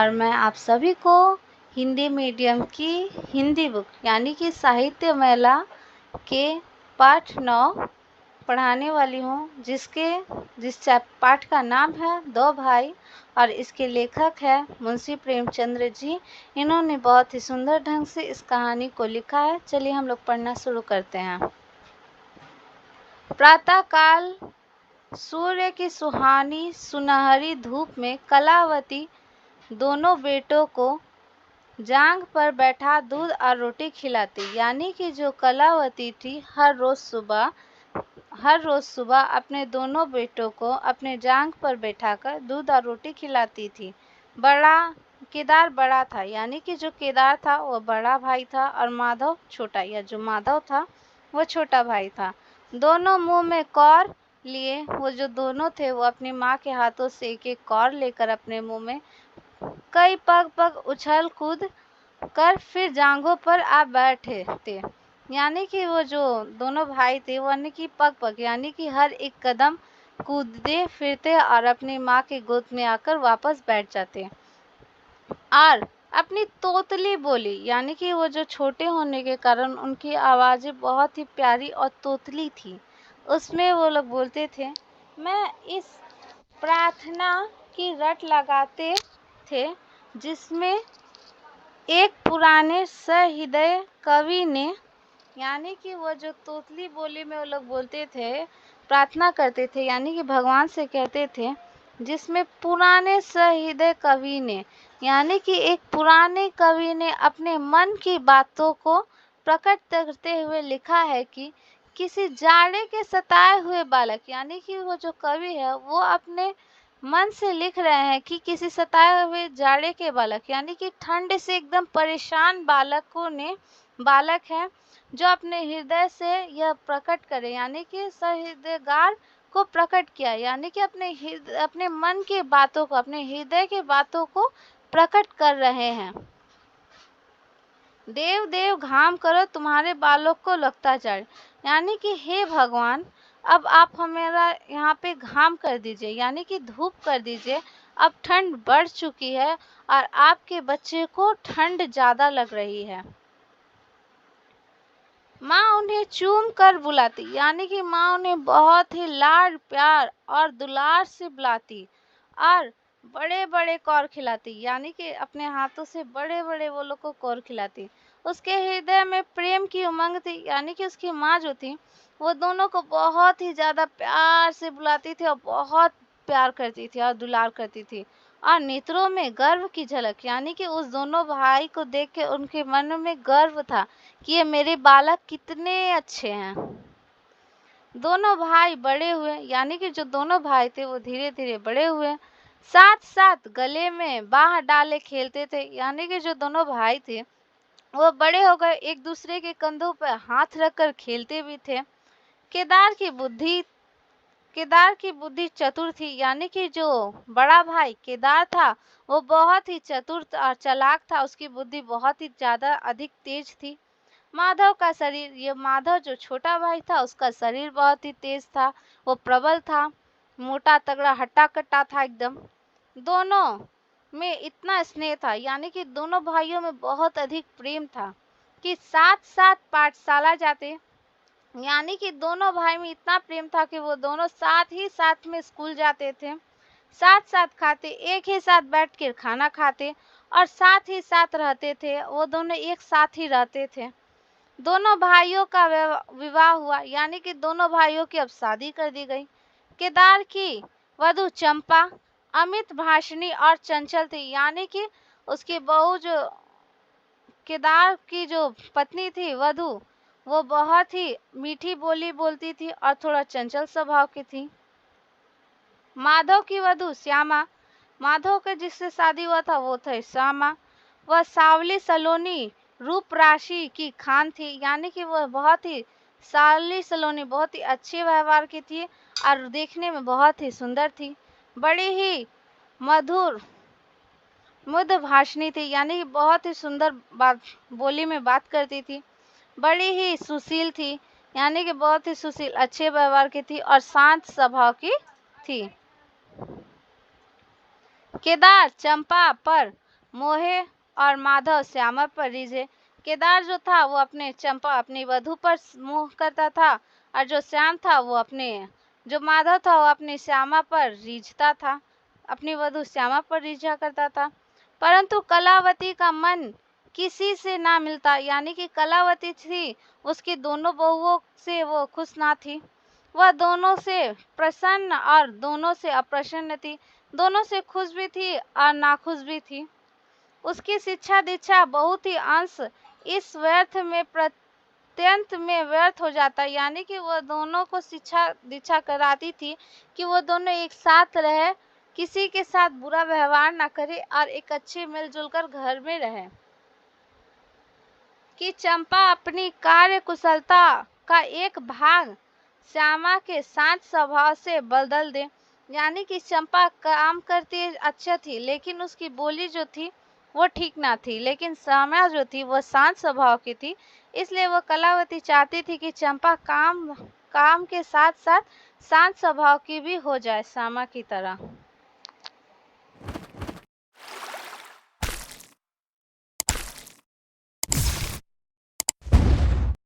और मैं आप सभी को हिंदी मीडियम की हिंदी बुक यानी कि साहित्य मेला के पाठ 9 पढ़ाने वाली हूँ, जिस पाठ का नाम है दो भाई और इसके लेखक है मुंशी प्रेमचंद्र जी। इन्होंने बहुत ही सुंदर ढंग से इस कहानी को लिखा है। चलिए हम लोग पढ़ना शुरू करते हैं। प्रातः काल सूर्य की सुहानी सुनहरी धूप में कलावती दोनों बेटों को जांग पर बैठा दूध और रोटी खिलाती। यानी कि जो कलावती थी हर रोज सुबह अपने दोनों बेटों को अपने जांग पर बैठाकर दूध और रोटी खिलाती थी। केदार बड़ा था, यानी कि जो केदार था वो बड़ा भाई था और माधव छोटा, या जो माधव था वो छोटा भाई था। दोनों मुंह में कौर लिए, वो जो दोनों थे वो अपनी माँ के हाथों से एक एक कौर लेकर अपने मुंह में कई पग उछल कूद कर फिर जांघों पर आ बैठे थे। यानी कि वो जो दोनों भाई थे वो यानी कि पग यानी कि हर एक कदम कूदते फिरते और अपनी माँ के गोद में आकर वापस बैठ जाते। और अपनी तोतली बोली, यानी कि वो जो छोटे होने के कारण उनकी आवाज़ें बहुत ही प्यारी और तोतली थी, उसमें वो लोग बोलते थे। मैं इस प्रार्थना की रट लगाते थे जिसमें एक पुराने सहृदय कवि ने, यानी कि वो जो तोतली बोली में वो लोग बोलते थे, प्रार्थना करते थे, यानी कि भगवान से कहते थे, जिसमें पुराने सहृदय कवि ने, यानी कि एक पुराने कवि ने अपने मन की बातों को प्रकट करते हुए लिखा है कि किसी जाड़े के सताए हुए बालक, यानी कि वो जो कवि है वो अपने मन से लिख रहे हैं कि किसी सताए हुए जाड़े के बालक, यानी कि ठंड से एकदम परेशान बालक है जो अपने हृदय से यह प्रकट करे, यानी कि सहृदयगार को प्रकट किया, यानी कि अपने मन की बातों को, अपने हृदय की बातों को प्रकट कर रहे हैं। देव देव घाम करो तुम्हारे बालों को लगता जाए, यानी कि हे भगवान अब आप हमारा यहाँ पे घाम कर दीजिए, यानी कि धूप कर दीजिए। अब ठंड बढ़ चुकी है और आपके बच्चे को ठंड ज़्यादा लग रही है। माँ उन्हें चूम कर बुलाती, यानी कि माँ उन्हें बहुत ही लाड प्यार और दुलार से बुलाती और बड़े बड़े कौर खिलाती, यानी कि अपने हाथों से बड़े बड़े वो लोग को कौर खिलाती। उसके हृदय में प्रेम की उमंग थी, यानी कि उसकी माँ जो थी वो दोनों को बहुत ही ज़्यादा प्यार से बुलाती थी और बहुत प्यार करती थी और दुलार करती थी। और नेत्रों में गर्व की झलक, यानी कि उस दोनों भाई को देख के उनके मन में गर्व था कि ये मेरे बालक कितने अच्छे हैं। दोनों भाई बड़े हुए, यानी कि जो दोनों भाई थे वो धीरे धीरे बड़े हुए, साथ साथ गले में बाह डाले खेलते थे, यानी कि जो दोनों भाई थे वो बड़े हो गए, एक दूसरे के कंधों पर हाथ रखकर खेलते भी थे। केदार की बुद्धि चतुर थी, यानी कि जो बड़ा भाई केदार था वो बहुत ही चतुर और चालाक था, उसकी बुद्धि बहुत ही ज़्यादा अधिक तेज थी। माधव जो छोटा भाई था उसका शरीर बहुत ही तेज था, वो प्रबल था, मोटा तगड़ा हट्टा कट्टा था एकदम। दोनों में इतना स्नेह था, यानी कि दोनों भाइयों में बहुत अधिक प्रेम था कि साथ साथ पाठशाला जाते, यानी कि दोनों भाई में इतना प्रेम था कि वो दोनों साथ में स्कूल जाते थे, साथ साथ खाते, एक ही साथ बैठ कर खाना खाते और साथ ही साथ रहते थे। वो दोनों एक साथ ही रहते थे। दोनों भाइयों का विवाह हुआ, यानी कि दोनों भाइयों की अब शादी कर दी गई। केदार की वधू चंपा अमित भाषणी और चंचल थी, यानी कि उसकी बहू जो केदार की जो पत्नी थी वधू, वो बहुत ही मीठी बोली बोलती थी और थोड़ा चंचल स्वभाव की थी। माधव की वधू श्यामा, माधव के जिससे शादी हुआ था वो थे श्यामा, वह सावली सलोनी रूप राशि की खान थी, यानी कि वह बहुत ही सावली सलोनी, बहुत ही अच्छे व्यवहार की थी और देखने में बहुत ही सुंदर थी। बड़ी ही मधुर मुद भाषणी थी, यानी कि बहुत ही सुंदर बोली में बात करती थी। बड़ी ही सुशील थी, यानी कि बहुत ही सुशील अच्छे व्यवहार की थी और शांत स्वभाव की थी। केदार चंपा पर मोहे और माधव श्यामा पर रिझे। केदार जो था वो अपनी वधु पर मोह करता था, और जो श्याम था वो जो माधव था वो अपनी श्यामा पर रीझता था, अपनी वधु श्यामा पर रीझा करता था। परंतु कलावती का मन किसी से ना मिलता, यानी कि कलावती थी, उसकी दोनों बहुओं से वो खुश ना थी। वह दोनों से प्रसन्न और दोनों से अप्रसन्न थी, दोनों से खुश भी थी और नाखुश भी थी। उसकी शिक्षा दीक्षा बहुत ही अंश इस व्यर्थ में प्रत्यंत में व्यर्थ हो जाता, यानी कि वह दोनों को शिक्षा दीक्षा कराती थी कि वो दोनों एक साथ रहे, किसी के साथ बुरा व्यवहार ना करे और एक अच्छे मिलजुल कर घर में रहे। कि चंपा अपनी कार्य कुशलता का एक भाग श्यामा के शांत स्वभाव से बदल दे, यानी कि चंपा काम करती अच्छा थी, लेकिन उसकी बोली जो थी वो ठीक ना थी, लेकिन श्यामा जो थी वो शांत स्वभाव की थी। इसलिए वो कलावती चाहती थी कि चंपा काम काम के साथ साथ शांत स्वभाव की भी हो जाए श्यामा की तरह।